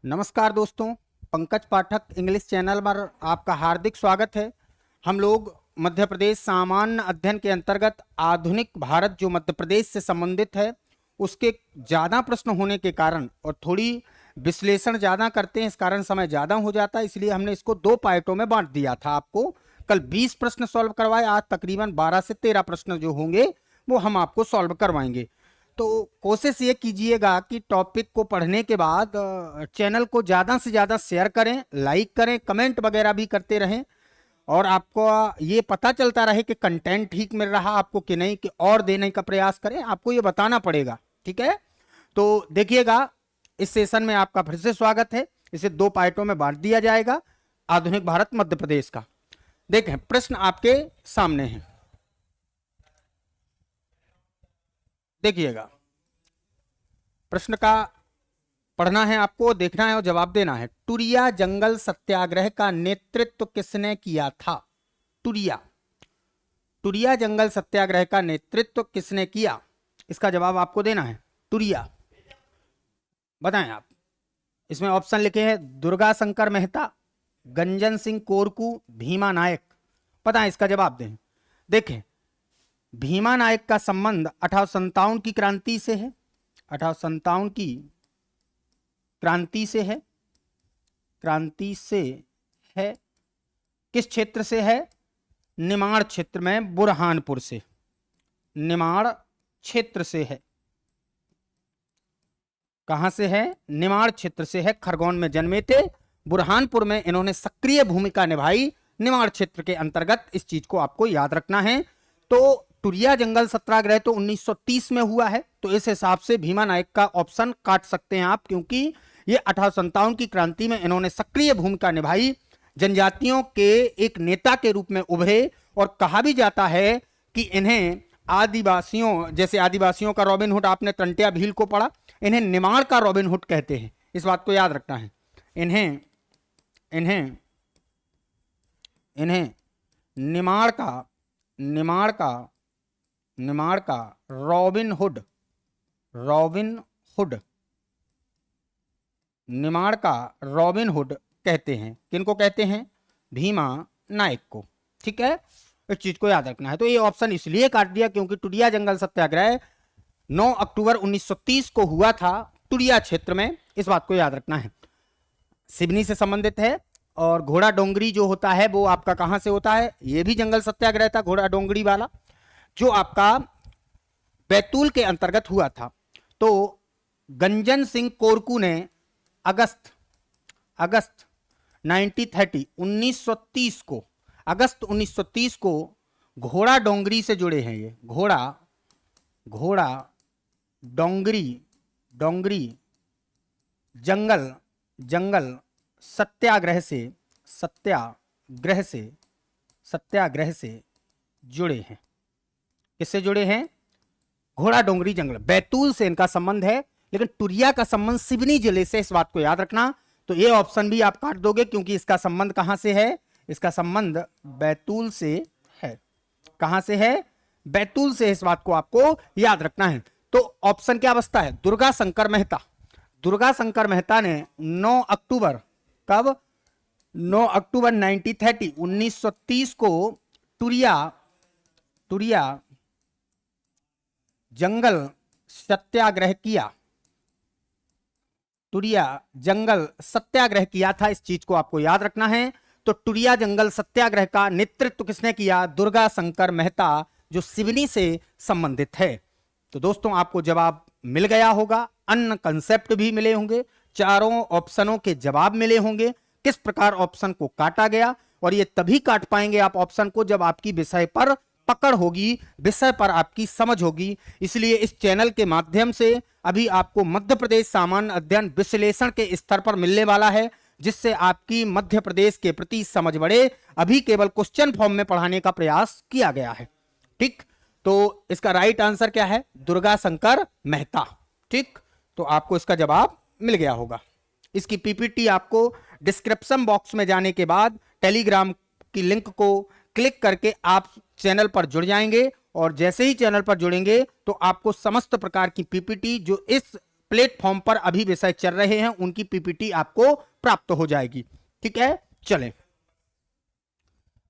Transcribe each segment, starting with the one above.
नमस्कार दोस्तों, पंकज पाठक English channel पर आपका हार्दिक स्वागत है। हम लोग मध्य प्रदेश सामान्य अध्ययन के अंतर्गत आधुनिक भारत जो मध्य प्रदेश से संबंधित है उसके ज़्यादा प्रश्न होने के कारण और थोड़ी विश्लेषण ज़्यादा करते हैं, इस कारण समय ज़्यादा हो जाता है, इसलिए हमने इसको दो पार्टों में बांट दिया था। आपको कल 20 प्रश्न सॉल्व करवाए, आज तकरीबन 12 से 13 प्रश्न जो होंगे वो हम आपको सॉल्व करवाएंगे। तो कोशिश ये कीजिएगा कि टॉपिक को पढ़ने के बाद चैनल को ज़्यादा से ज़्यादा शेयर करें, लाइक करें, कमेंट वगैरह भी करते रहें और आपको ये पता चलता रहे कि कंटेंट ठीक मिल रहा आपको कि नहीं, कि और देने का प्रयास करें, आपको ये बताना पड़ेगा। ठीक है, तो देखिएगा इस सेशन में आपका फिर से स्वागत है। इसे दो पार्टों में बांट दिया जाएगा, आधुनिक भारत मध्य प्रदेश का। देखें, प्रश्न आपके सामने है, देखिएगा प्रश्न का पढ़ना है आपको, देखना है और जवाब देना है। टुरिया जंगल सत्याग्रह का नेतृत्व किसने किया था? टुरिया जंगल सत्याग्रह का नेतृत्व किसने किया, इसका जवाब आपको देना है। टुरिया, बताएं आप। इसमें ऑप्शन लिखे हैं दुर्गा शंकर मेहता, गंजन सिंह कोरकू, भीमा नायक। पता है, इसका जवाब दें। देखें, भीमा नायक का संबंध 1857 की क्रांति से है, 1857 की क्रांति से है, क्रांति से है। किस क्षेत्र से है? निमाड़ क्षेत्र में, बुरहानपुर से, निमाड़ क्षेत्र से है। कहां से है? निमाड़ क्षेत्र से है। खरगोन में जन्मे थे, बुरहानपुर में इन्होंने सक्रिय भूमिका निभाई। निमाड़ क्षेत्र के अंतर्गत इस चीज को आपको याद रखना है। तो टुरिया जंगल सत्याग्रह तो 1930 में हुआ है, तो इस हिसाब से भीमा नायक का ऑप्शन काट सकते हैं आप, क्योंकि ये 1857 की क्रांति में इन्होंने सक्रिय भूमिका निभाई, जनजातियों के एक नेता के रूप में उभरे। और कहा भी जाता है कि इन्हें आदिवासियों, जैसे आदिवासियों का रॉबिन हुड, आपने टंटिया भील को पढ़ा, इन्हें निमाड़ का रॉबिन हुड कहते हैं। इस बात को याद रखना है। इन्हें इन्हें इन्हें निमाड़ का रॉबिन हुड, निमाड़ का रॉबिन हुड कहते हैं। किनको कहते हैं? भीमा नायक को। ठीक है, इस चीज को याद रखना है। तो ये ऑप्शन इसलिए काट दिया क्योंकि टुरिया जंगल सत्याग्रह 9 अक्टूबर 1930 को हुआ था टुरिया क्षेत्र में, इस बात को याद रखना है। सिवनी से संबंधित है। और घोड़ा डोंगरी जो होता है वो आपका कहां से होता है? ये भी जंगल सत्याग्रह था, घोड़ा डोंगरी वाला, जो आपका बैतूल के अंतर्गत हुआ था। तो गंजन सिंह कोरकू ने अगस्त 1930 को, अगस्त 1930 को घोड़ा डोंगरी से जुड़े हैं। ये घोड़ा डोंगरी जंगल सत्याग्रह से जुड़े हैं। किससे जुड़े हैं? घोड़ा डोंगरी जंगल, बैतूल से इनका संबंध है, लेकिन टुरिया का संबंध सिवनी जिले से, इस बात को याद रखना। तो ये ऑप्शन भी आप काट दोगे क्योंकि इसका संबंध कहां से है? इसका संबंध बैतूल से है। कहां से है? बैतूल से, इस बात को आपको याद रखना है। तो ऑप्शन क्या बचता है? दुर्गा शंकर मेहता ने 9 अक्टूबर, कब? 9 अक्टूबर 1930 को टुरिया जंगल सत्याग्रह किया था। इस चीज को आपको याद रखना है। तो टुरिया जंगल सत्याग्रह का नेतृत्व किसने किया? दुर्गा शंकर मेहता, जो सिवनी से संबंधित है। तो दोस्तों, आपको जवाब मिल गया होगा, अन्य कंसेप्ट भी मिले होंगे, चारों ऑप्शनों के जवाब मिले होंगे, किस प्रकार ऑप्शन को काटा गया। और ये तभी काट पाएंगे आप ऑप्शन को जब आपकी विषय पर पकड़ होगी, विषय पर आपकी समझ होगी। इसलिए इस चैनल के माध्यम से अभी आपको मध्य प्रदेश सामान्य अध्ययन विश्लेषण के स्तर पर मिलने वाला है, जिससे आपकी मध्य प्रदेश के प्रति समझ बढ़े। अभी केवल क्वेश्चन फॉर्म में पढ़ाने का प्रयास किया गया है। ठीक, तो इसका राइट आंसर क्या है? दुर्गा शंकर मेहता। ठीक, तो आपको इसका जवाब मिल गया होगा। इसकी पीपीटी आपको डिस्क्रिप्शन बॉक्स में जाने के बाद टेलीग्राम की लिंक को क्लिक करके आप चैनल पर जुड़ जाएंगे, और जैसे ही चैनल पर जुड़ेंगे तो आपको समस्त प्रकार की पीपीटी जो इस प्लेटफॉर्म पर अभी विषय चल रहे हैं, उनकी पीपीटी आपको प्राप्त हो जाएगी। ठीक है, चलें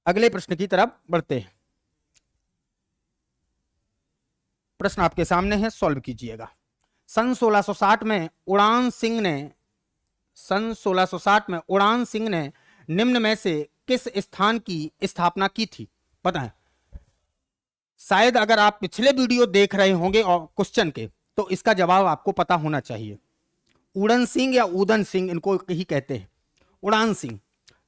अगले प्रश्न की तरफ बढ़ते हैं। प्रश्न आपके सामने है, सॉल्व कीजिएगा। सन 1660 में उड़ान सिंह ने निम्न में से किस स्थान की स्थापना की थी? पता है, शायद अगर आप पिछले वीडियो देख रहे होंगे और क्वेश्चन के, तो इसका जवाब आपको पता होना चाहिए। उड़न सिंह या उदन सिंह, इनको ही कहते हैं, उड़ान सिंह।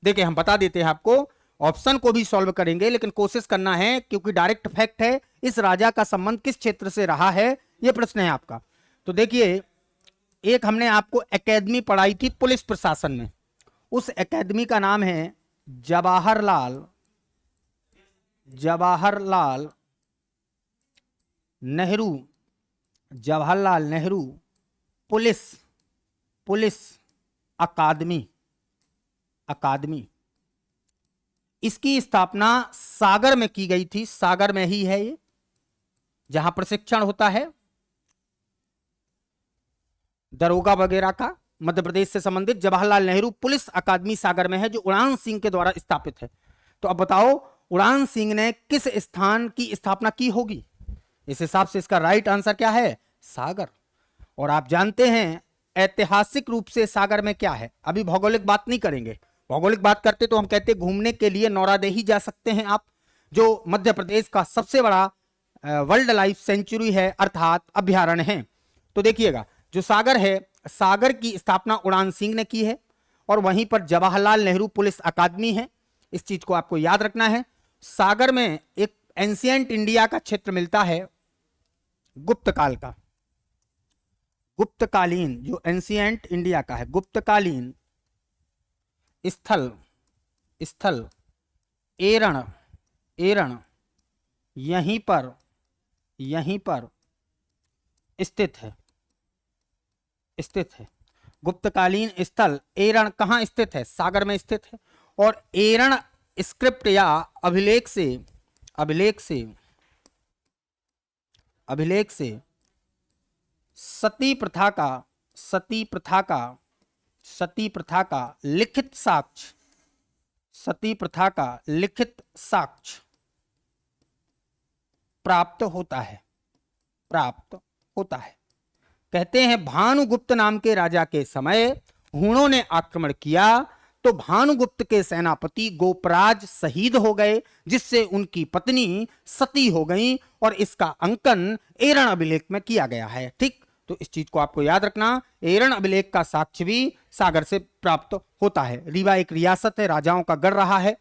देखिए हम बता देते हैं आपको, ऑप्शन को भी सॉल्व करेंगे, लेकिन कोशिश करना है, क्योंकि डायरेक्ट फैक्ट है, इस राजा का संबंध किस क्षेत्र से रहा है, यह प्रश्न है आपका। तो देखिए, एक हमने आपको एकेडमी पढ़ाई थी पुलिस प्रशासन में, उस एकेडमी का नाम है जवाहरलाल नेहरू पुलिस अकादमी। इसकी स्थापना सागर में की गई थी, सागर में ही है ये, जहां प्रशिक्षण होता है दरोगा वगैरह का, मध्य प्रदेश से संबंधित जवाहरलाल नेहरू पुलिस अकादमी सागर में है, जो उड़ान सिंह के द्वारा स्थापित है। तो अब बताओ, उड़ान सिंह ने किस स्थान की स्थापना की होगी? इस हिसाब से इसका राइट आंसर क्या है? सागर। और आप जानते हैं ऐतिहासिक रूप से सागर में क्या है। अभी भौगोलिक बात नहीं करेंगे, भौगोलिक बात करते तो हम कहते घूमने के लिए नौरादेही जा सकते हैं आप, जो मध्य प्रदेश का सबसे बड़ा वर्ल्ड लाइफ सेंचुरी है, अर्थात अभ्यारण्य है। तो देखिएगा, जो सागर है, सागर की स्थापना उड़ान सिंह ने की है, और वहीं पर जवाहरलाल नेहरू पुलिस अकादमी है। इस चीज को आपको याद रखना है। सागर में एक एंशिएंट इंडिया का क्षेत्र मिलता है, गुप्त काल का, गुप्तकालीन, जो एंशिएंट इंडिया का है, गुप्तकालीन स्थल एरण यहीं पर स्थित है। गुप्तकालीन स्थल एरण कहां स्थित है? सागर में स्थित है। और एरण स्क्रिप्ट या अभिलेख से सती प्रथा का लिखित साक्ष्य प्राप्त होता है। कहते हैं, भानुगुप्त नाम के राजा के समय हूणों ने आक्रमण किया, तो भानुगुप्त के सेनापति गोपराज शहीद हो गए, जिससे उनकी पत्नी सती हो गई, और इसका अंकन एरण अभिलेख में किया गया है। ठीक, तो इस चीज को आपको याद रखना। एरण अभिलेख का साक्ष्य भी सागर से प्राप्त होता है। रीवा एक रियासत है, राजाओं का गढ़ रहा है।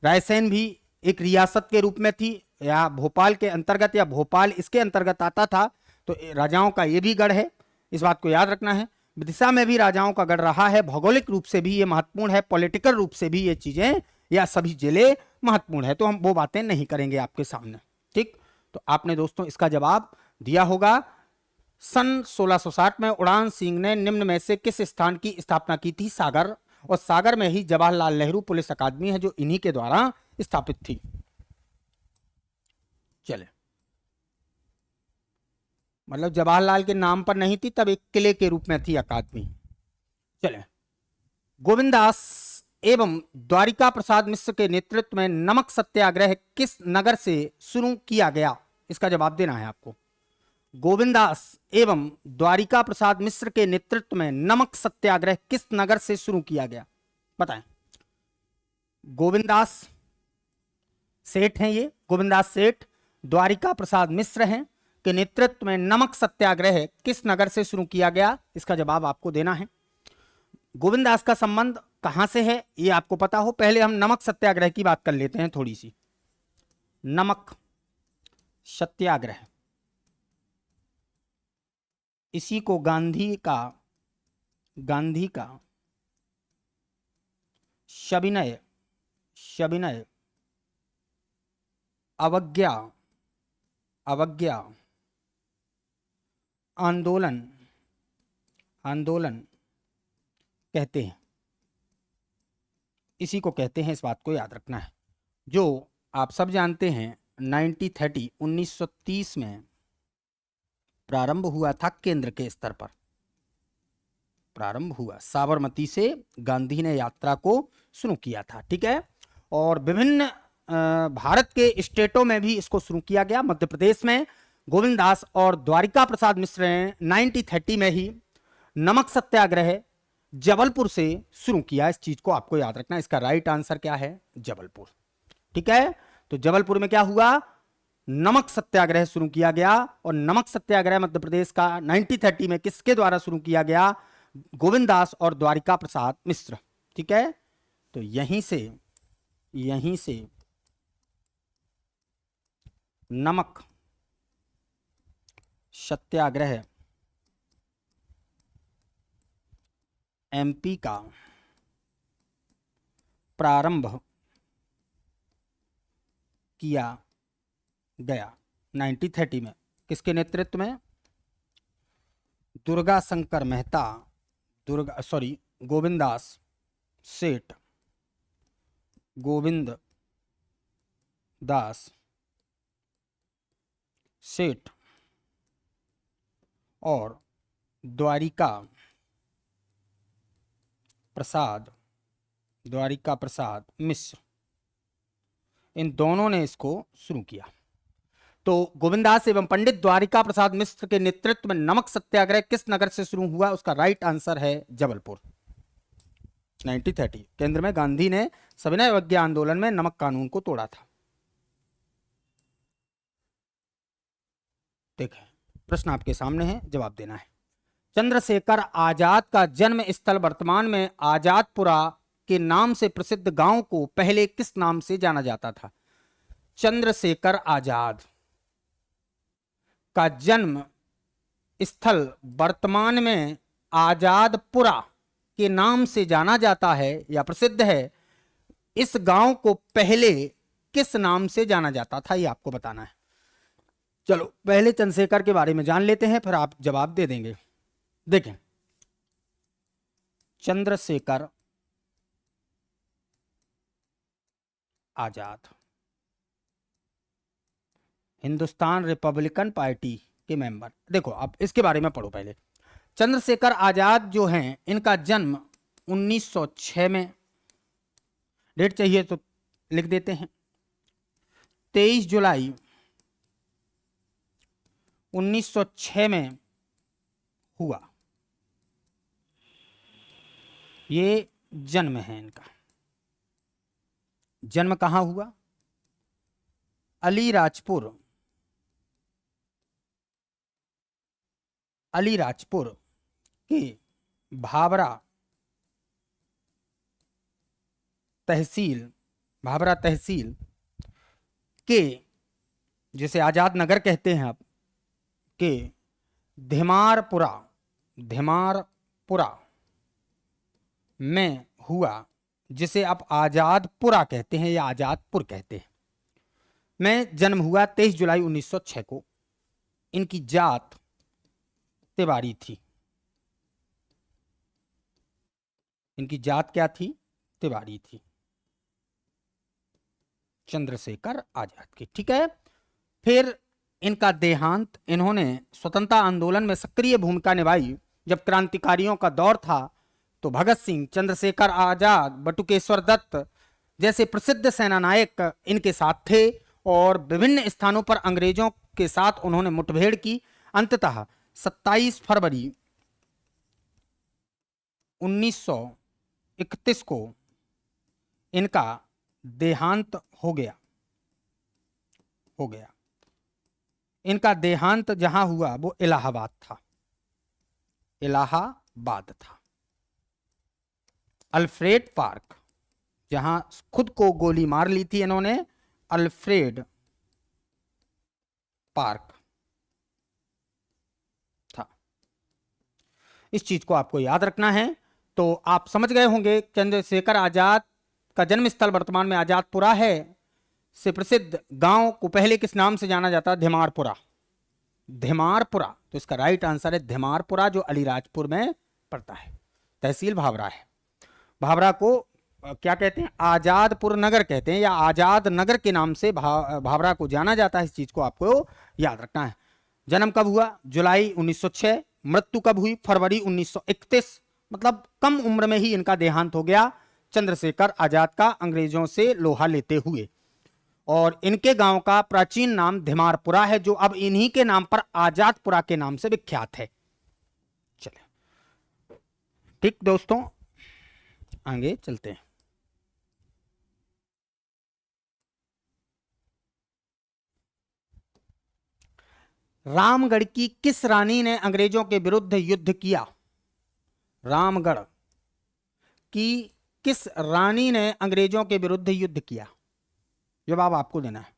रायसेन भी एक रियासत के रूप में थी, या भोपाल के अंतर्गत, या भोपाल इसके अंतर्गत आता था, तो राजाओं का ये भी गढ़ है, इस बात को याद रखना है। विदिशा में भी राजाओं का गढ़ रहा है। भौगोलिक रूप से भी ये महत्वपूर्ण है, पॉलिटिकल रूप से भी ये चीजें या सभी जिले महत्वपूर्ण है, तो हम वो बातें नहीं करेंगे आपके सामने। ठीक, तो आपने दोस्तों इसका जवाब दिया होगा। सन 1660 में उड़ान सिंह ने निम्न में से किस स्थान की स्थापना की थी? सागर। और सागर में ही जवाहरलाल नेहरू पुलिस अकादमी है, जो इन्हीं के द्वारा स्थापित थी। चले, मतलब जवाहरलाल के नाम पर नहीं थी, तब एक किले के रूप में थी अकादमी। चले, गोविंदास एवं द्वारिका प्रसाद मिश्र के नेतृत्व में नमक सत्याग्रह किस नगर से शुरू किया गया? इसका जवाब देना है आपको। गोविंदास एवं द्वारिका प्रसाद मिश्र के नेतृत्व में नमक सत्याग्रह किस नगर से शुरू किया गया? बताएं। गोविंदास सेठ हैं, ये गोविंदास सेठ द्वारिका प्रसाद मिश्र हैं, के नेतृत्व में नमक सत्याग्रह किस नगर से शुरू किया गया? इसका जवाब आपको देना है। गोविंदास का संबंध कहां से है ये आपको पता हो। पहले हम नमक सत्याग्रह की बात कर लेते हैं थोड़ी सी। नमक सत्याग्रह, इसी को गांधी का सविनय अवज्ञा आंदोलन कहते हैं। इसी को कहते हैं, इस बात को याद रखना है। जो आप सब जानते हैं 1930 में प्रारंभ हुआ था केंद्र के स्तर पर। प्रारंभ हुआ। साबरमती से गांधी ने यात्रा को शुरू किया था, ठीक है। और विभिन्न भारत के स्टेटों में भी इसको शुरू किया गया। मध्य प्रदेश में गोविंद दास और द्वारिका प्रसाद मिश्र ने 1930 में ही नमक सत्याग्रह जबलपुर से शुरू किया। इस चीज को आपको याद रखना। इसका राइट आंसर क्या है? जबलपुर, ठीक है। तो जबलपुर में क्या हुआ? नमक सत्याग्रह शुरू किया गया। और नमक सत्याग्रह मध्य प्रदेश का 1930 में किसके द्वारा शुरू किया गया? गोविंद दास और द्वारिका प्रसाद मिश्र, ठीक है। तो यहीं से नमक सत्याग्रह एमपी का प्रारंभ किया गया 1930 में। किसके नेतृत्व में? दुर्गा शंकर मेहता, गोविंद दास सेठ, गोविंद दास सेठ और द्वारिका प्रसाद मिश्र, इन दोनों ने इसको शुरू किया। तो गोविंदास एवं पंडित द्वारिका प्रसाद मिश्र के नेतृत्व में नमक सत्याग्रह किस नगर से शुरू हुआ? उसका राइट आंसर है जबलपुर। 1930 केंद्र में गांधी ने सविनय अवज्ञा आंदोलन में नमक कानून को तोड़ा था। देखिए, प्रश्न आपके सामने है, जवाब देना है। चंद्रशेखर आजाद का जन्म स्थल वर्तमान में आजादपुरा के नाम से प्रसिद्ध गांव को पहले किस नाम से जाना जाता था? चंद्रशेखर आजाद का जन्म स्थल वर्तमान में आजादपुरा के नाम से जाना जाता है या प्रसिद्ध है। इस गांव को पहले किस नाम से जाना जाता था, ये आपको बताना है। चलो पहले चंद्रशेखर के बारे में जान लेते हैं, फिर आप जवाब दे देंगे। देखें, चंद्रशेखर आजाद हिंदुस्तान रिपब्लिकन पार्टी के मेंबर। देखो आप इसके बारे में पढ़ो पहले। चंद्रशेखर आजाद जो हैं, इनका जन्म 1906 में, डेट चाहिए तो लिख देते हैं, 23 जुलाई 1906 में हुआ। ये जन्म है इनका। जन्म कहां हुआ? अलीराजपुर के भाभरा तहसील के, जिसे आजाद नगर कहते हैं आप, के धिमारपुरा में हुआ, जिसे आप आजादपुरा कहते हैं या आजादपुर कहते हैं, में जन्म हुआ 23 जुलाई 1906 को। इनकी जात तिवारी थी। इनकी जात क्या थी? तिवारी थी। चंद्रशेखर आजाद की, ठीक है। फिर इनका देहांत, इन्होंने स्वतंत्रता आंदोलन में सक्रिय भूमिका निभाई। जब क्रांतिकारियों का दौर था तो भगत सिंह, चंद्रशेखर आजाद, बटुकेश्वर दत्त जैसे प्रसिद्ध सेनानायक इनके साथ थे और विभिन्न स्थानों पर अंग्रेजों के साथ उन्होंने मुठभेड़ की। अंततः 27 फरवरी 1931 को इनका देहांत हो गया। इनका देहांत जहां हुआ वो इलाहाबाद था। अल्फ्रेड पार्क, जहां खुद को गोली मार ली थी इन्होंने, अल्फ्रेड पार्क था। इस चीज को आपको याद रखना है। तो आप समझ गए होंगे चंद्रशेखर आजाद का जन्म स्थल वर्तमान में आजादपुरा है, से प्रसिद्ध गांव को पहले किस नाम से जाना जाता है? धिमारपुरा। तो इसका राइट आंसर है धिमारपुरा, जो अलीराजपुर में पड़ता है। तहसील भाभरा है। भाभरा को क्या कहते हैं? आजादपुर नगर कहते हैं या आजाद नगर के नाम से भाभरा को जाना जाता है। इस चीज को आपको याद रखना है। जन्म कब हुआ? जुलाई 1906। मृत्यु कब हुई? फरवरी 1931। मतलब कम उम्र में ही इनका देहांत हो गया, चंद्रशेखर आजाद का, अंग्रेजों से लोहा लेते हुए। और इनके गांव का प्राचीन नाम धिमारपुरा है, जो अब इन्हीं के नाम पर आजादपुरा के नाम से विख्यात है। चले ठीक दोस्तों, आगे चलते हैं। रामगढ़ की किस रानी ने अंग्रेजों के विरुद्ध युद्ध किया? रामगढ़ की किस रानी ने अंग्रेजों के विरुद्ध युद्ध किया? जवाब आपको देना है।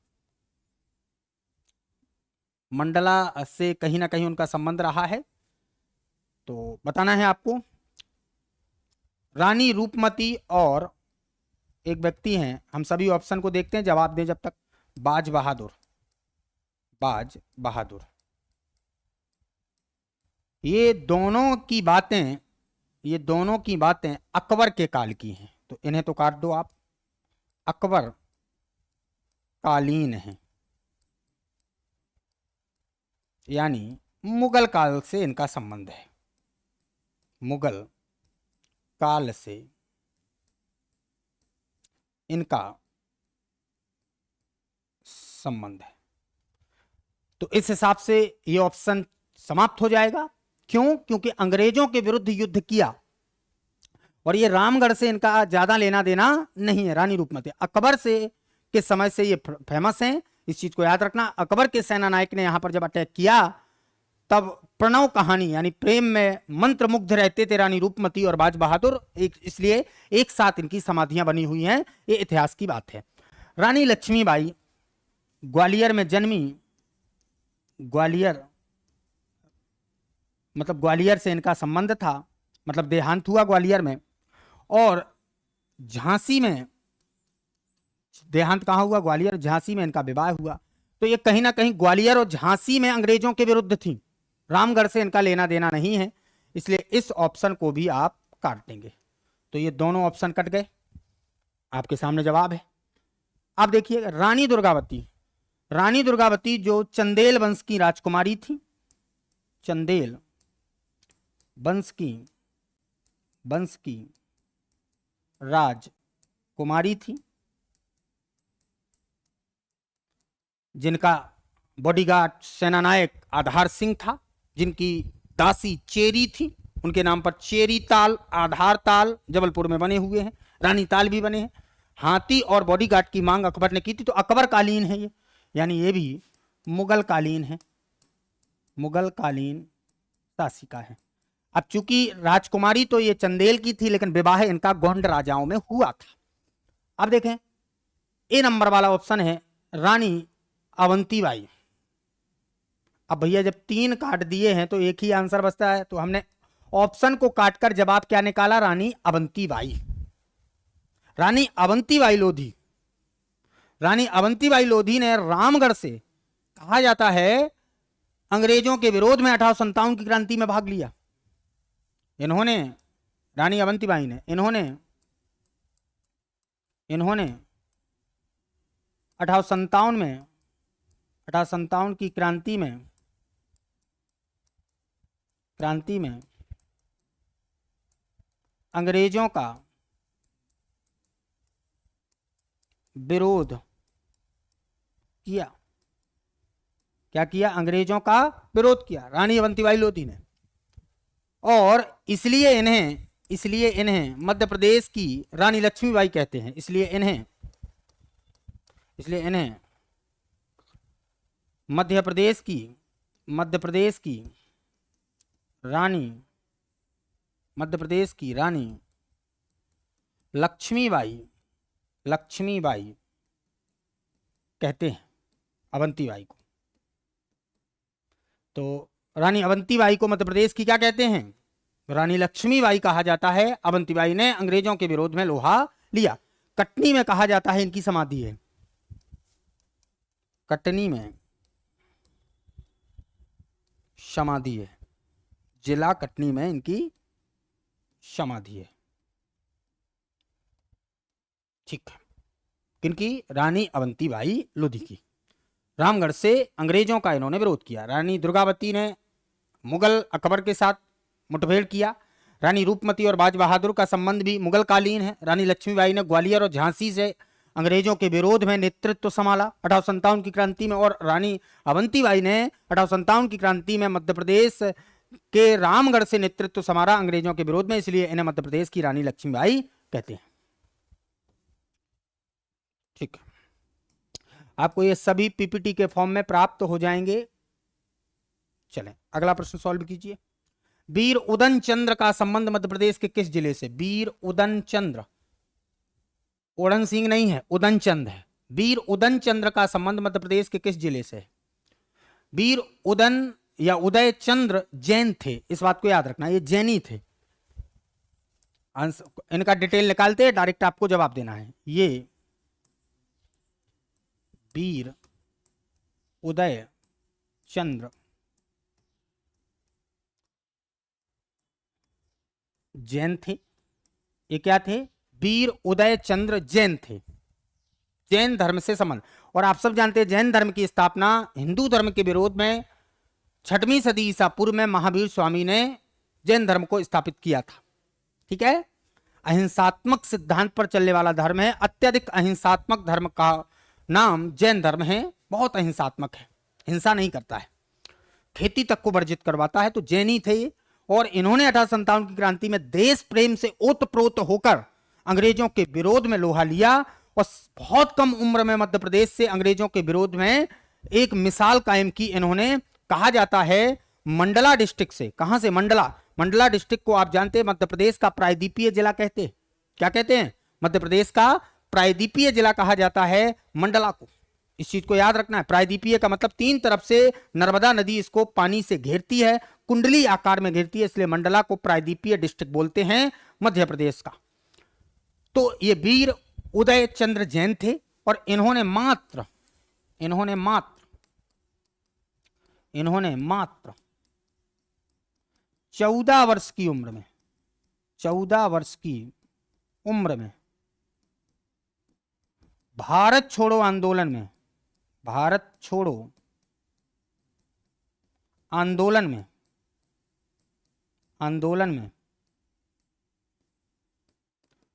मंडला से कहीं ना कहीं उनका संबंध रहा है, तो बताना है आपको। रानी रूपमती और एक व्यक्ति हैं, हम सभी ऑप्शन को देखते हैं, जवाब दें जब तक। बाज बहादुर, बाज बहादुर। ये दोनों की बातें, ये दोनों की बातें अकबर के काल की हैं, तो इन्हें तो काट दो आप, अकबर कालीन है, यानी मुगल काल से इनका संबंध है, मुगल काल से इनका संबंध है। तो इस हिसाब से ये ऑप्शन समाप्त हो जाएगा। क्यों? क्योंकि अंग्रेजों के विरुद्ध युद्ध किया, और ये रामगढ़ से इनका ज्यादा लेना देना नहीं है। रानी रूपमती अकबर से के समय से ये फेमस हैं, इस चीज को याद रखना। अकबर के सेना नायक ने यहां पर जब अटैक किया, तब प्रणव कहानी यानी प्रेम में मंत्र मुग्ध रहते थे रानी रूपमती और बाज बहादुर, इसलिए एक साथ इनकी समाधियां बनी हुई हैं, ये इतिहास की बात है। रानी लक्ष्मीबाई ग्वालियर में जन्मी, ग्वालियर मतलब ग्वालियर से इनका संबंध था, मतलब देहांत हुआ ग्वालियर में। और झांसी में देहांत कहां हुआ? ग्वालियर। झांसी में इनका विवाह हुआ। तो ये कहीं ना कहीं ग्वालियर और झांसी में अंग्रेजों के विरुद्ध थी, रामगढ़ से इनका लेना देना नहीं है, इसलिए इस ऑप्शन को भी आप काट देंगे। तो ये दोनों ऑप्शन कट गए, आपके सामने जवाब है। अब देखिए रानी दुर्गावती, रानी दुर्गावती जो चंदेल वंश की राजकुमारी थी, चंदेल वंश की राजकुमारी थी, जिनका बॉडीगार्ड सेनानायक आधार सिंह था, जिनकी दासी चेरी थी, उनके नाम पर चेरी ताल, आधार ताल जबलपुर में बने हुए हैं, रानी ताल भी बने हैं। हाथी और बॉडीगार्ड की मांग अकबर ने की थी, तो अकबर कालीन है ये, यानी ये भी मुगल कालीन है, मुगल कालीन शासिका है। अब चूंकि राजकुमारी तो ये चंदेल की थी, लेकिन विवाह इनका गोंड राजाओं में हुआ था। अब देखें ए नंबर वाला ऑप्शन है रानी अवंतीबाई। अब भैया जब 3 काट दिए हैं तो एक ही आंसर बचता है, तो हमने ऑप्शन को काटकर जवाब क्या निकाला? रानी अवंतीबाई। रानी अवंतीबाई लोधी, रानी अवंतीबाई लोधी ने रामगढ़ से, कहा जाता है, अंग्रेजों के विरोध में 1857 की क्रांति में भाग लिया। इन्होंने, रानी अवंतीबाई ने, इन्होंने 1857 की क्रांति में अंग्रेजों का विरोध किया। क्या किया? अंग्रेजों का विरोध किया रानी अवंतीबाई लोधी ने। और इसलिए इन्हें मध्य प्रदेश की रानी लक्ष्मीबाई कहते हैं। इसलिए इन्हें मध्य प्रदेश की रानी लक्ष्मीबाई कहते हैं अवंतीबाई को। तो रानी अवंतीबाई को मध्य प्रदेश की क्या कहते हैं? रानी लक्ष्मीबाई कहा जाता है। अवंतीबाई ने अंग्रेजों के विरोध में लोहा लिया। कटनी में कहा जाता है इनकी समाधि है, कटनी में समाधि है, जिला कटनी में इनकी समाधि है। ठीक है, किनकी? रानी अवंतीबाई लोधी की। रामगढ़ से अंग्रेजों का इन्होंने विरोध किया। रानी दुर्गावती ने मुगल अकबर के साथ मुठभेड़ किया। रानी रूपमती और बाज बहादुर का संबंध भी मुगल कालीन है। रानी लक्ष्मीबाई ने ग्वालियर और झांसी से अंग्रेजों के विरोध में नेतृत्व संभाला 1857 की क्रांति में, और रानी अवंतीबाई ने 1857 की क्रांति में मध्य प्रदेश के रामगढ़ से नेतृत्व संभाला अंग्रेजों के विरोध में, इसलिए इन्हें मध्य प्रदेश की रानी लक्ष्मीबाई कहते हैं। ठीक है, आपको ये सभी पीपीटी के फॉर्म में प्राप्त हो जाएंगे। चलें अगला प्रश्न सॉल्व कीजिए। वीर उदन चंद्र का संबंध मध्य प्रदेश के किस जिले से? वीर उदन चंद्र, उड़न सिंह नहीं है, उदन चंद है। वीर उदन चंद्र का संबंध मध्य प्रदेश के किस जिले से है? वीर उदन या उदय चंद्र जैन थे, इस बात को याद रखना, ये जैनी थे। इनका डिटेल निकालते हैं, डायरेक्ट आपको जवाब देना है। ये वीर उदय चंद्र जैन थे। ये क्या थे? वीर उदय चंद्र जैन थे, जैन धर्म से संबंध। और आप सब जानते हैं जैन धर्म की स्थापना हिंदू धर्म के विरोध में 6वीं सदी ईसा पूर्व में महावीर स्वामी ने जैन धर्म को स्थापित किया था। ठीक है, अहिंसात्मक सिद्धांत पर चलने वाला धर्म है। अत्यधिक अहिंसात्मक धर्म का नाम जैन धर्म है। बहुत अहिंसात्मक है, हिंसा नहीं करता है, खेती तक को वर्जित करवाता है। तो जैनी थे ये, और इन्होंने 1857 की क्रांति में देश प्रेम से ओतप्रोत होकर अंग्रेजों के विरोध में लोहा लिया, और बहुत कम उम्र में मध्य प्रदेश से अंग्रेजों के विरोध में एक मिसाल कायम की इन्होंने। कहा जाता है मंडला डिस्ट्रिक्ट से। कहां से? मंडला। मंडला डिस्ट्रिक्ट को आप जानते हैं मध्य प्रदेश का प्रायद्वीपीय जिला कहते हैं। क्या कहते हैं? मध्य प्रदेश का प्रायद्वीपीय जिला कहा जाता है मंडला को। इस चीज को याद रखना है। प्रायद्वीपीय का मतलब 3 तरफ से नर्मदा नदी इसको पानी से घेरती है, कुंडली आकार में घेरती है, इसलिए मंडला को प्रायद्वीपीय डिस्ट्रिक्ट बोलते हैं मध्य प्रदेश का। तो ये वीर उदय चंद्र जैन थे, और इन्होंने मात्र 14 वर्ष की उम्र में 14 वर्ष की उम्र में भारत छोड़ो आंदोलन में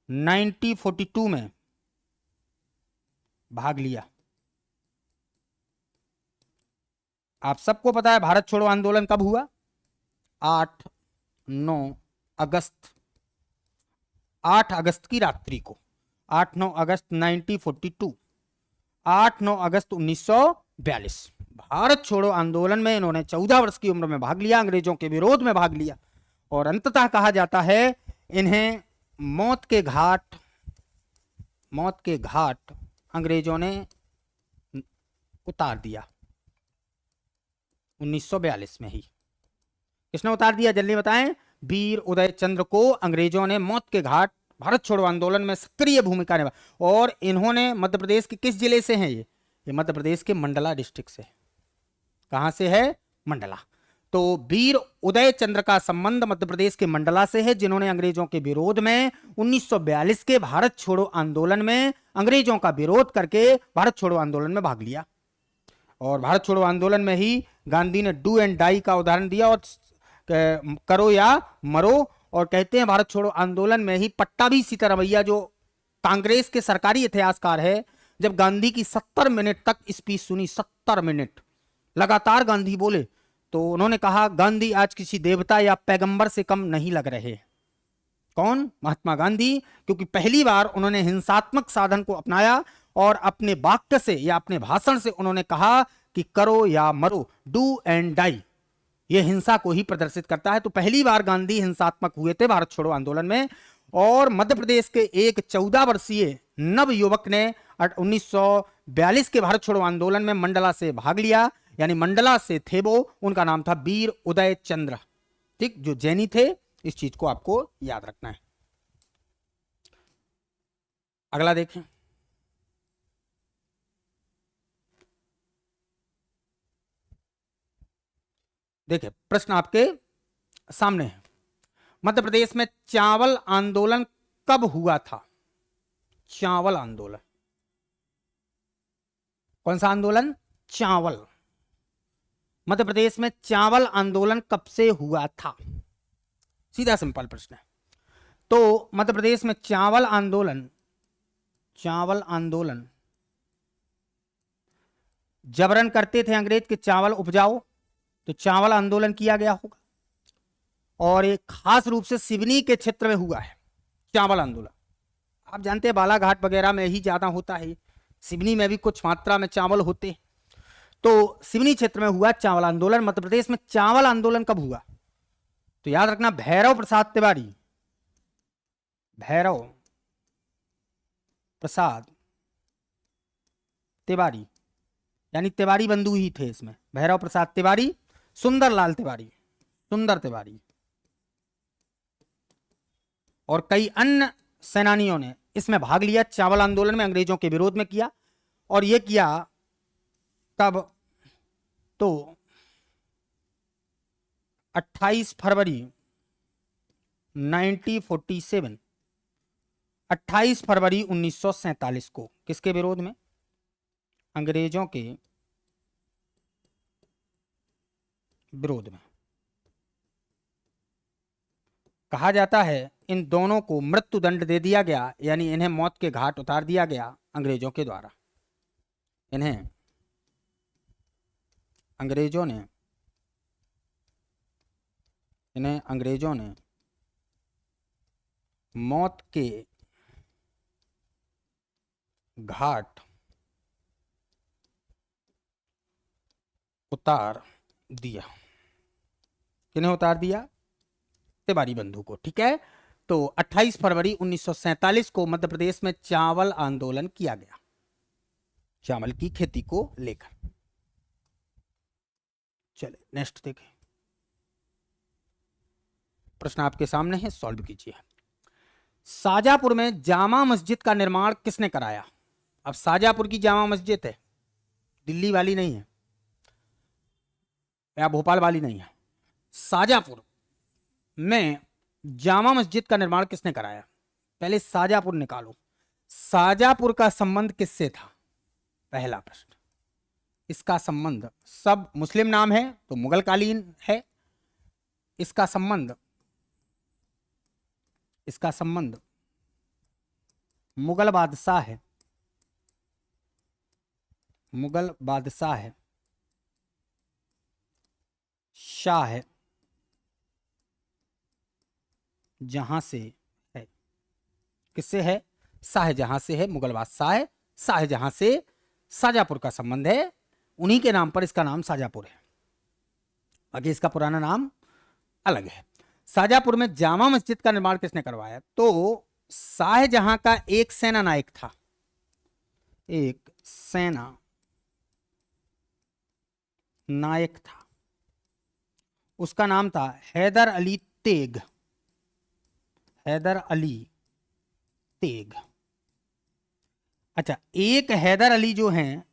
1942 में भाग लिया। आप सबको पता है भारत छोड़ो आंदोलन कब हुआ? 8-9 अगस्त की रात्रि को, 8-9 अगस्त 1942, 8-9 अगस्त 1942 भारत छोड़ो आंदोलन में इन्होंने 14 वर्ष की उम्र में भाग लिया, अंग्रेजों के विरोध में भाग लिया, और अंततः कहा जाता है इन्हें मौत के घाट अंग्रेजों ने उतार दिया 1942 में ही। किसने उतार दिया जल्दी बताएं? वीर उदय चंद्र को अंग्रेजों ने मौत के घाट भारत छोड़ो आंदोलन में सक्रिय भूमिका निभाई। और इन्होंने मध्य प्रदेश के किस जिले से हैं? ये मध्य प्रदेश के मंडला डिस्ट्रिक्ट से। कहां से है? मंडला। तो वीर उदय चंद्र का संबंध मध्य प्रदेश के मंडला से है, जिन्होंने अंग्रेजों के विरोध में 1942 के भारत छोड़ो आंदोलन में अंग्रेजों का विरोध करके भारत छोड़ो आंदोलन में भाग लिया। और भारत छोड़ो आंदोलन में ही गांधी ने डू एंड डाई का उदाहरण दिया, और करो या मरो। और कहते हैं भारत छोड़ो आंदोलन में ही पट्टाभी सीतारमैया, जो कांग्रेस के सरकारी इतिहासकार है, जब गांधी की 70 मिनट तक स्पीच सुनी, 70 मिनट लगातार गांधी बोले, तो उन्होंने कहा गांधी आज किसी देवता या पैगंबर से कम नहीं लग रहे। कौन? महात्मा गांधी। क्योंकि पहली बार उन्होंने हिंसात्मक साधन को अपनाया, और अपने वाक्य से या अपने भाषण से उन्होंने कहा कि करो या मरो, डू एंड डाई। यह हिंसा को ही प्रदर्शित करता है। तो पहली बार गांधी हिंसात्मक हुए थे भारत छोड़ो आंदोलन में। और मध्य प्रदेश के एक 14 वर्षीय नव युवक ने 1942 के भारत छोड़ो आंदोलन में मंडला से भाग लिया, यानी मंडला से थे वो। उनका नाम था वीर उदय चंद्र। ठीक, जो जैनी थे। इस चीज को आपको याद रखना है। अगला देखें। देखिए प्रश्न आपके सामने है। मध्य प्रदेश में चावल आंदोलन कब हुआ था? चावल आंदोलन। कौन सा आंदोलन? चावल। मध्य प्रदेश में चावल आंदोलन कब से हुआ था? सीधा सिंपल प्रश्न है। तो मध्य प्रदेश में चावल आंदोलन जबरन करते थे अंग्रेज के चावल उपजाओ, तो चावल आंदोलन किया गया होगा। और एक खास रूप से सिवनी के क्षेत्र में हुआ है चावल आंदोलन। आप जानते हैं बालाघाट वगैरह में ही ज्यादा होता है, सिवनी में भी कुछ मात्रा में चावल होते हैं। तो सिवनी क्षेत्र में हुआ चावल आंदोलन। मध्य प्रदेश में चावल आंदोलन कब हुआ? तो याद रखना, भैरव प्रसाद तिवारी यानी तिवारी बंधु ही थे इसमें। भैरव प्रसाद तिवारी, सुंदर तिवारी और कई अन्य सेनानियों ने इसमें भाग लिया। चावल आंदोलन में अंग्रेजों के विरोध में किया। और यह किया कब? तो 28 फरवरी 1947, 28 फरवरी 1947 को। किसके विरोध में? अंग्रेजों के विरोध में। कहा जाता है इन दोनों को मृत्युदंड दे दिया गया, यानी इन्हें मौत के घाट उतार दिया गया अंग्रेजों के द्वारा। इन्हें अंग्रेजों ने मौत के घाट उतार दिया। किन्हें उतार दिया? तिवारी बंधु को। ठीक है। तो 28 फरवरी 1947 को मध्य प्रदेश में चावल आंदोलन किया गया, चावल की खेती को लेकर। चले नेक्स्ट देखें। प्रश्न आपके सामने है, सॉल्व कीजिए। शाजापुर में जामा मस्जिद का निर्माण किसने कराया? अब शाजापुर की जामा मस्जिद है, दिल्ली वाली नहीं है या भोपाल वाली नहीं है। शाजापुर में जामा मस्जिद का निर्माण किसने कराया? पहले शाजापुर निकालो। शाजापुर का संबंध किससे था? पहला प्रश्न। इसका संबंध, सब मुस्लिम नाम है तो मुगल कालीन है। इसका संबंध मुगल बादशाह है, शाह है जहां से है। किससे है? शाहजहां से है। मुगल बादशाह है, शाहजहां से शाजापुर का संबंध है। उन्हीं के नाम पर इसका नाम शाजापुर है, बाकी इसका पुराना नाम अलग है। शाजापुर में जामा मस्जिद का निर्माण किसने करवाया? तो शाहजहां का एक सेना नायक था, उसका नाम था हैदर अली तेग। अच्छा, एक हैदर अली जो हैं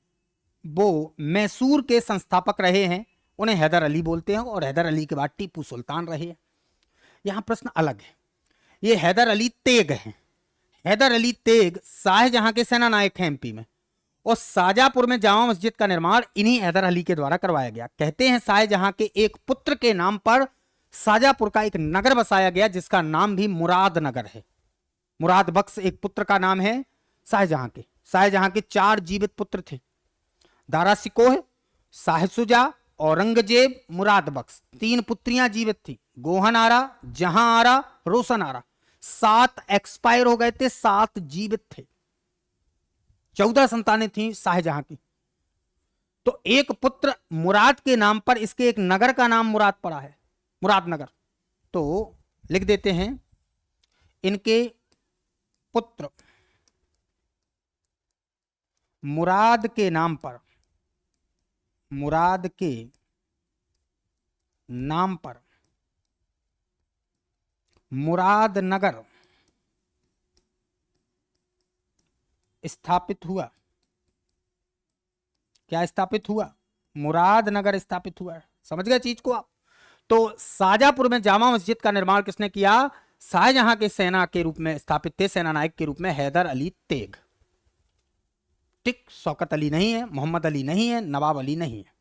वो मैसूर के संस्थापक रहे हैं, उन्हें हैदर अली बोलते हैं। और हैदर अली के बाद टीपू सुल्तान रहे हैं। यहां प्रश्न अलग है, ये हैदर अली तेग हैं। हैदर अली तेग शाहजहां के सेना नायक हैं एमपी में। और शाजापुर में जामा मस्जिद का निर्माण इन्हीं हैदर अली के द्वारा करवाया गया। कहते हैं शाहजहां के एक पुत्र के नाम पर शाजापुर का एक नगर बसाया गया, जिसका नाम भी मुराद नगर है। मुराद बख्श एक पुत्र का नाम है शाहजहां के। शाहजहां के 4 जीवित पुत्र थे, दारा सिकोह, शाहसुजा, औरंगजेब, मुराद बख्श। 3 पुत्रियां जीवित थी, गोहन आरा, जहां आरा, रोशन आरा। 7 एक्सपायर हो गए थे, 7 जीवित थे। 14 संतानें थी शाहजहां की। तो एक पुत्र मुराद के नाम पर इसके एक नगर का नाम मुराद पड़ा है, मुराद नगर। तो लिख देते हैं इनके पुत्र मुराद के नाम पर मुराद नगर स्थापित हुआ। क्या स्थापित हुआ? मुराद नगर स्थापित हुआ। समझ गए चीज को आप? तो शाजापुर में जामा मस्जिद का निर्माण किसने किया? शाहजहां के सेना के रूप में स्थापित थे, सेना नायक के रूप में हैदर अली तेग। ठीक, शौकत अली नहीं है, मोहम्मद अली नहीं है, नवाब अली नहीं है।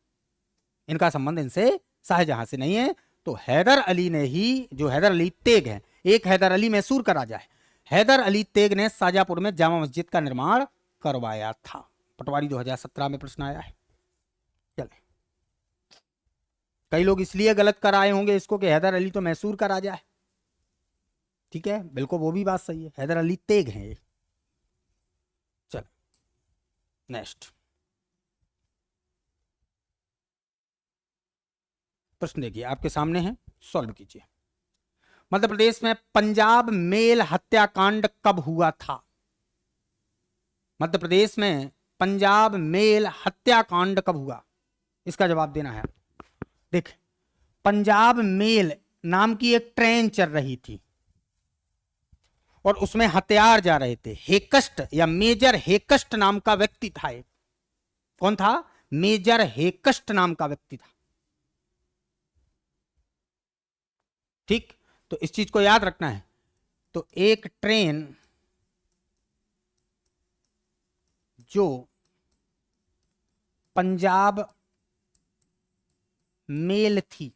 इनका संबंध इनसे शाहजहां से नहीं है। तो हैदर अली ने ही, जो हैदर अली तेग है, एक हैदर अली मैसूर का राजा है, हैदर अली तेग ने शाजापुर में जामा मस्जिद का निर्माण करवाया था। पटवारी 2017 में प्रश्न आया है। चले, कई लोग इसलिए गलत कराए होंगे इसको कि हैदर अली तो मैसूर का राजा है। ठीक है, बिल्कुल वो भी बात सही है, हैदर अली तेग है। चलो नेक्स्ट प्रश्न देखिए आपके सामने है, सॉल्व कीजिए। मध्य प्रदेश में पंजाब मेल हत्याकांड कब हुआ था? मध्य प्रदेश में पंजाब मेल हत्याकांड कब हुआ, इसका जवाब देना है। देख, पंजाब मेल नाम की एक ट्रेन चल रही थी और उसमें हथियार जा रहे थे। हेकस्ट या मेजर हेकस्ट नाम का व्यक्ति था। कौन था? मेजर हेकस्ट नाम का व्यक्ति था। ठीक, तो इस चीज को याद रखना है। तो एक ट्रेन जो पंजाब मेल थी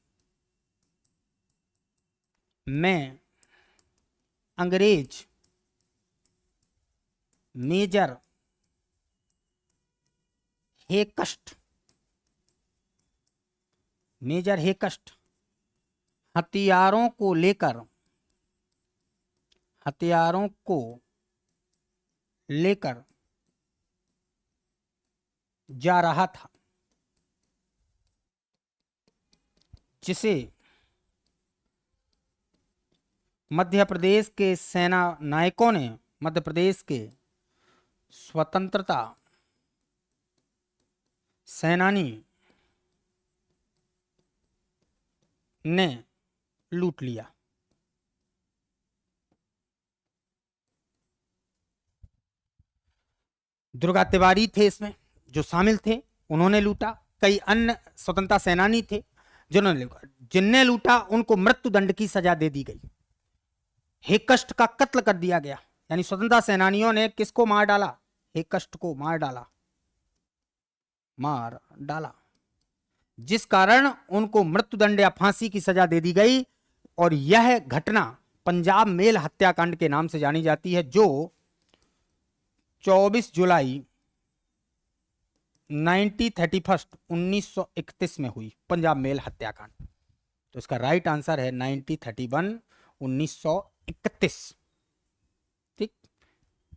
में अंग्रेज मेजर हेकस्ट हथियारों को लेकर जा रहा था, जिसे मध्य प्रदेश के सेना नायकों ने, मध्य प्रदेश के स्वतंत्रता सेनानी ने लूट लिया। दुर्गा तिवारी थे इसमें जो शामिल थे, उन्होंने लूटा। कई अन्य स्वतंत्रता सेनानी थे जिनने लूटा, उनको मृत्युदंड की सजा दे दी गई। हेकस्ट का कत्ल कर दिया गया, यानी स्वतंत्रता सेनानियों ने किसको मार डाला? हेकस्ट को मार डाला, जिस कारण उनको मृत्युदंड या फांसी की सजा दे दी गई। और यह घटना पंजाब मेल हत्याकांड के नाम से जानी जाती है, जो 24 जुलाई 1931 में हुई, पंजाब मेल हत्याकांड। तो इसका राइट आंसर है 1931। ठीक,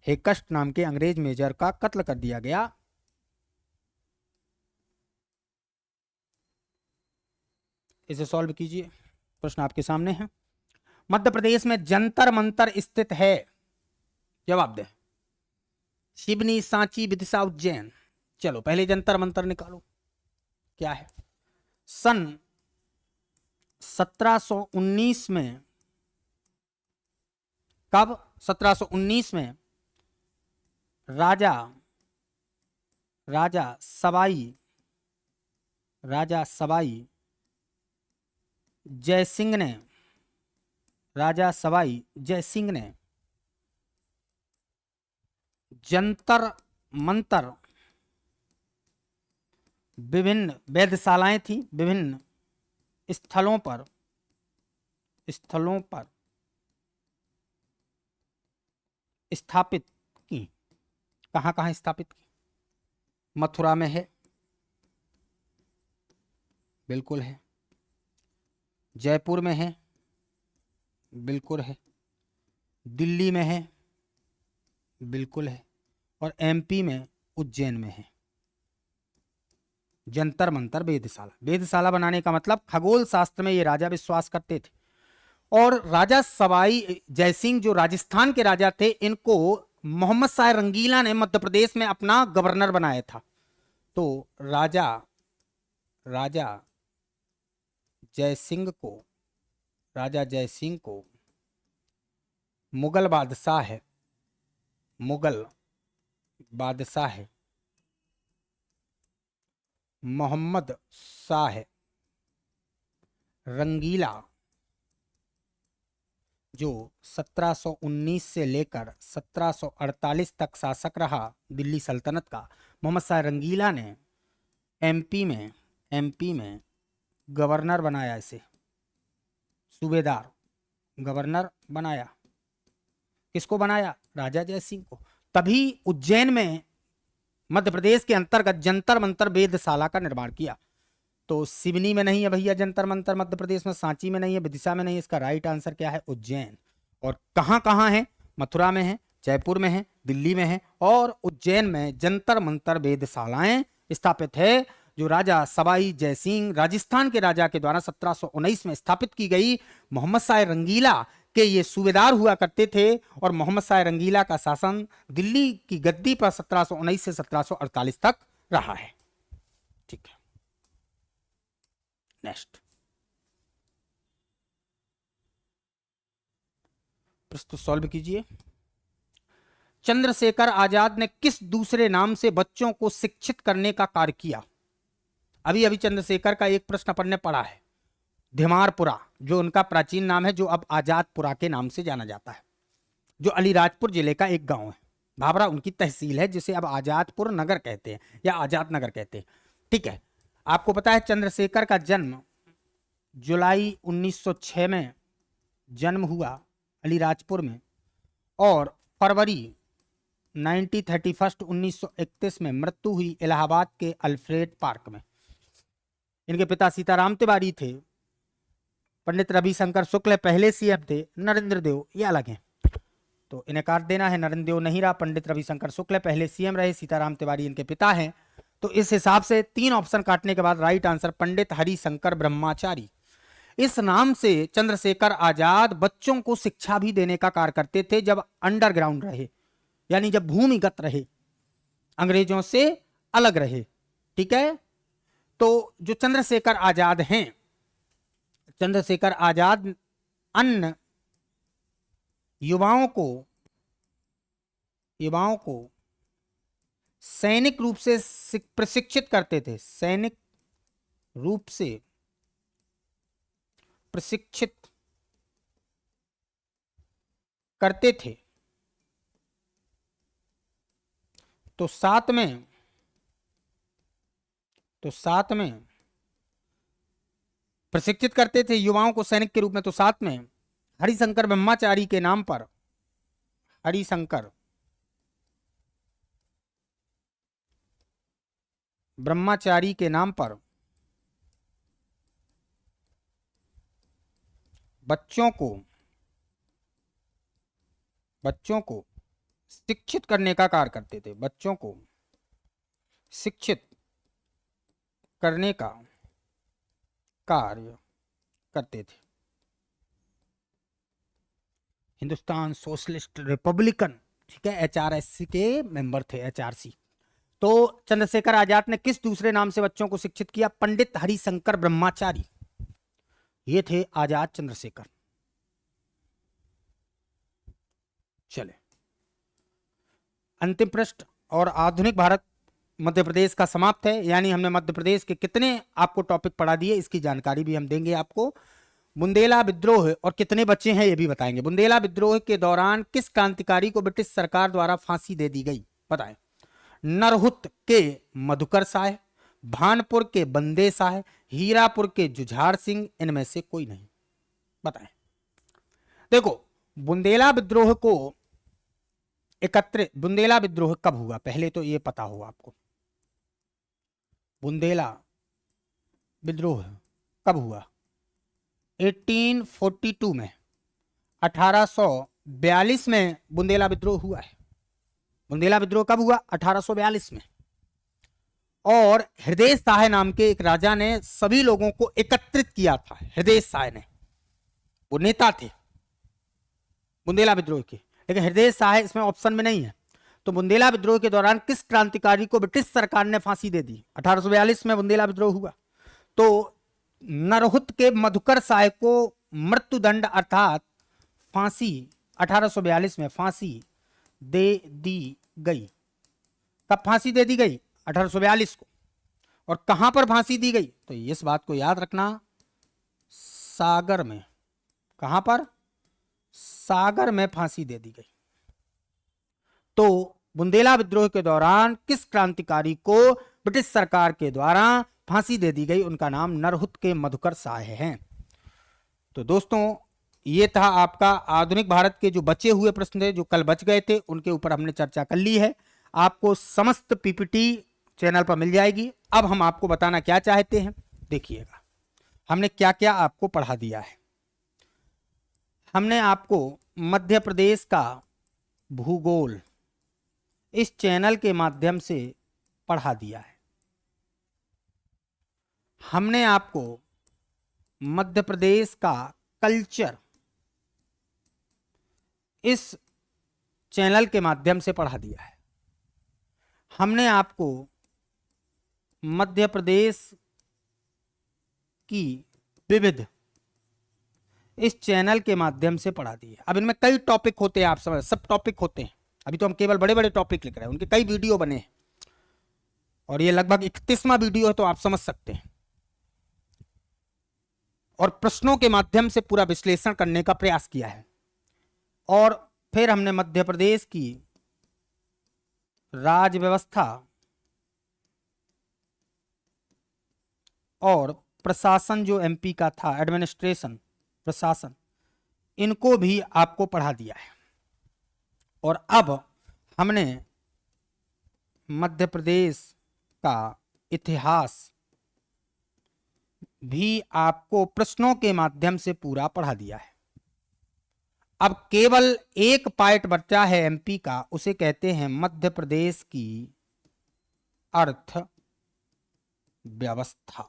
हेकस्ट नाम के अंग्रेज मेजर का कत्ल कर दिया गया। इसे सॉल्व कीजिए, प्रश्न आपके सामने है। मध्य प्रदेश में जंतर मंतर स्थित है, जवाब दे। सिवनी, सांची, विदिशा, उज्जैन। चलो पहले जंतर मंतर निकालो, क्या है। सन 1719 में, कब? 1719 में राजा सवाई जयसिंह ने जंतर मंतर, विभिन्न वेधशालाएं थी, विभिन्न स्थलों पर स्थापित की। कहां कहां स्थापित की? मथुरा में है, बिल्कुल है। जयपुर में है, बिल्कुल है। दिल्ली में है, बिल्कुल है। और एमपी में उज्जैन में है। जंतर मंतर वेधशाला बनाने का मतलब खगोल शास्त्र में ये राजा विश्वास करते थे। और राजा सवाई जयसिंह जो राजस्थान के राजा थे, इनको मोहम्मद शाह रंगीला ने मध्य प्रदेश में अपना गवर्नर बनाया था। तो राजा जयसिंह को मुगल बादशाह मोहम्मद शाह रंगीला, जो 1719 से लेकर 1748 तक शासक रहा दिल्ली सल्तनत का, मोहम्मद शाह रंगीला ने एमपी में गवर्नर बनाया इसे। सूबेदार, गवर्नर बनाया। किसको बनाया? राजा जयसिंह को। तभी उज्जैन में मध्य प्रदेश के अंतर्गत जंतर मंतर वेधशाला का निर्माण किया। तो सिवनी में नहीं है भैया जंतर मंतर, मध्य प्रदेश में सांची में नहीं है, विदिशा में नहीं है। इसका राइट आंसर क्या है? उज्जैन। और कहां कहां है? मथुरा में है, जयपुर में है, दिल्ली में है और उज्जैन में जंतर मंतर वेधशालाएं स्थापित है, जो राजा सवाई जयसिंह राजस्थान के राजा के द्वारा 1719 में स्थापित की गई। मोहम्मद शाह रंगीला के ये सूबेदार हुआ करते थे और मोहम्मद शाह रंगीला का शासन दिल्ली की गद्दी पर 1719 से 1748 तक रहा है। ठीक है, नेक्स्ट प्रश्न सॉल्व कीजिए। चंद्रशेखर आजाद ने किस दूसरे नाम से बच्चों को शिक्षित करने का कार्य किया? अभी अभी चंद्रशेखर का एक प्रश्न अपन ने पढ़ा है, धिमारपुरा, जो उनका प्राचीन नाम है, जो अब आजादपुरा के नाम से जाना जाता है, जो अलीराजपुर जिले का एक गांव है। भाभरा उनकी तहसील है, जिसे अब आजादपुर नगर कहते हैं या आजाद नगर कहते हैं। ठीक है, आपको पता है चंद्रशेखर का जन्म जुलाई 1906 में जन्म हुआ अलीराजपुर में और फरवरी 1931 में मृत्यु हुई इलाहाबाद के अल्फ्रेड पार्क में। इनके पिता सीताराम तिवारी थे, पंडित रविशंकर शुक्ल पहले सीएम थे, नरेंद्र देव ये अलग हैं, तो इन्हें काट देना है। नरेंद्र देव नहीं रहा, पंडित रविशंकर शुक्ल पहले सीएम रहे, सीताराम तिवारी इनके पिता हैं। तो इस हिसाब से 3 ऑप्शन काटने के बाद राइट आंसर पंडित हरिशंकर ब्रह्मचारी। इस नाम से चंद्रशेखर आजाद बच्चों को शिक्षा भी देने का कार्य करते थे जब अंडरग्राउंड रहे, यानी जब भूमिगत रहे, अंग्रेजों से अलग रहे। ठीक है, तो जो चंद्रशेखर आजाद हैं, चंद्रशेखर आजाद अन्य युवाओं को सैनिक रूप से प्रशिक्षित करते थे, सैनिक रूप से प्रशिक्षित करते थे। तो साथ में प्रशिक्षित करते थे युवाओं को सैनिक के रूप में। तो साथ में हरिशंकर ब्रह्मचारी के नाम पर, हरिशंकर ब्रह्मचारी के नाम पर बच्चों को शिक्षित करने का कार्य करते थे, बच्चों को शिक्षित करने का कार्य करते थे। हिंदुस्तान सोशलिस्ट रिपब्लिकन, ठीक है, एचआरएससी के मेंबर थे, एचआरसी। तो चंद्रशेखर आजाद ने किस दूसरे नाम से बच्चों को शिक्षित किया? पंडित हरिशंकर ब्रह्मचारी, ये थे आजाद चंद्रशेखर। चले अंतिम प्रश्न, और आधुनिक भारत मध्य प्रदेश का समाप्त है। यानी हमने मध्य प्रदेश के कितने आपको टॉपिक पढ़ा दिए, इसकी जानकारी भी हम देंगे आपको। बुंदेला विद्रोह और कितने बच्चे हैं ये भी बताएंगे। बुंदेला विद्रोह के दौरान किस क्रांतिकारी को ब्रिटिश सरकार द्वारा फांसी दे दी गई? बताएं। नरहुत के मधुकर शाह, भानपुर के बंदे शाह, हीरापुर के जुझार सिंह, इनमें से कोई नहीं। बताएं। देखो, बुंदेला विद्रोह कब हुआ पहले तो ये पता होगा आपको। बुंदेला विद्रोह कब हुआ? 1842 में, 1842 में बुंदेला विद्रोह हुआ है। बुंदेला विद्रोह कब हुआ? 1842 में। और हृदय शाह नाम के एक राजा ने सभी लोगों को एकत्रित किया था। हृदय शाह ने, वो नेता थे बुंदेला विद्रोह के, लेकिन हृदय शाह इसमें ऑप्शन में नहीं है। तो बुंदेला विद्रोह के दौरान किस क्रांतिकारी को ब्रिटिश सरकार ने फांसी दे दी? 1842 में बुंदेला विद्रोह हुआ। तो नरहुत के मधुकर शाह को मृत्युदंड अर्थात फांसी 1842 में फांसी दे दी गई। कब फांसी दे दी गई? 1842 को। और कहां पर फांसी दी गई? तो इस बात को याद रखना, सागर में। कहां पर? सागर में फांसी दे दी गई। तो बुंदेला विद्रोह के दौरान किस क्रांतिकारी को ब्रिटिश सरकार के द्वारा फांसी दे दी गई? उनका नाम नरहुत के मधुकर शाह हैं। तो दोस्तों ये था आपका आधुनिक भारत के जो बचे हुए प्रश्न थे, जो कल बच गए थे, उनके ऊपर हमने चर्चा कर ली है। आपको समस्त पीपीटी चैनल पर मिल जाएगी। अब हम आपको बताना क्या चाहते हैं, देखिएगा हमने क्या क्या आपको पढ़ा दिया है। हमने आपको मध्य प्रदेश का भूगोल इस चैनल के माध्यम से पढ़ा दिया है। हमने आपको मध्य प्रदेश का कल्चर इस चैनल के माध्यम से पढ़ा दिया है। हमने आपको मध्य प्रदेश की विविध इस चैनल के माध्यम से पढ़ा दिया। अब इनमें कई टॉपिक होते हैं, आप समझ, सब टॉपिक होते हैं। अभी तो हम केवल बड़े बड़े टॉपिक लिख रहे हैं, उनके कई वीडियो बने हैं और ये लगभग 31वां वीडियो है, तो आप समझ सकते हैं। और प्रश्नों के माध्यम से पूरा विश्लेषण करने का प्रयास किया है। और फिर हमने मध्य प्रदेश की राज व्यवस्था और प्रशासन जो एमपी का था, एडमिनिस्ट्रेशन, प्रशासन, इनको भी आपको पढ़ा दिया है। और अब हमने मध्य प्रदेश का इतिहास भी आपको प्रश्नों के माध्यम से पूरा पढ़ा दिया है। अब केवल एक पार्ट बचा है एमपी का, उसे कहते हैं मध्य प्रदेश की अर्थ व्यवस्था,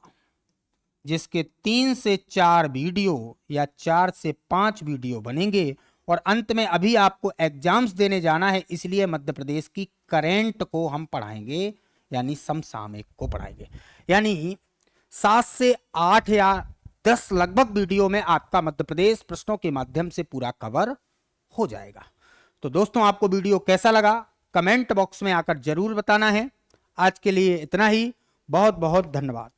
जिसके 3 से 4 वीडियो या 4 से 5 वीडियो बनेंगे। और अंत में अभी आपको एग्जाम्स देने जाना है, इसलिए मध्य प्रदेश की करेंट को हम पढ़ाएंगे, यानी समसामयिक को पढ़ाएंगे। यानी 7 से 8 या 10 लगभग वीडियो में आपका मध्य प्रदेश प्रश्नों के माध्यम से पूरा कवर हो जाएगा। तो दोस्तों आपको वीडियो कैसा लगा कमेंट बॉक्स में आकर जरूर बताना है। आज के लिए इतना ही, बहुत बहुत धन्यवाद।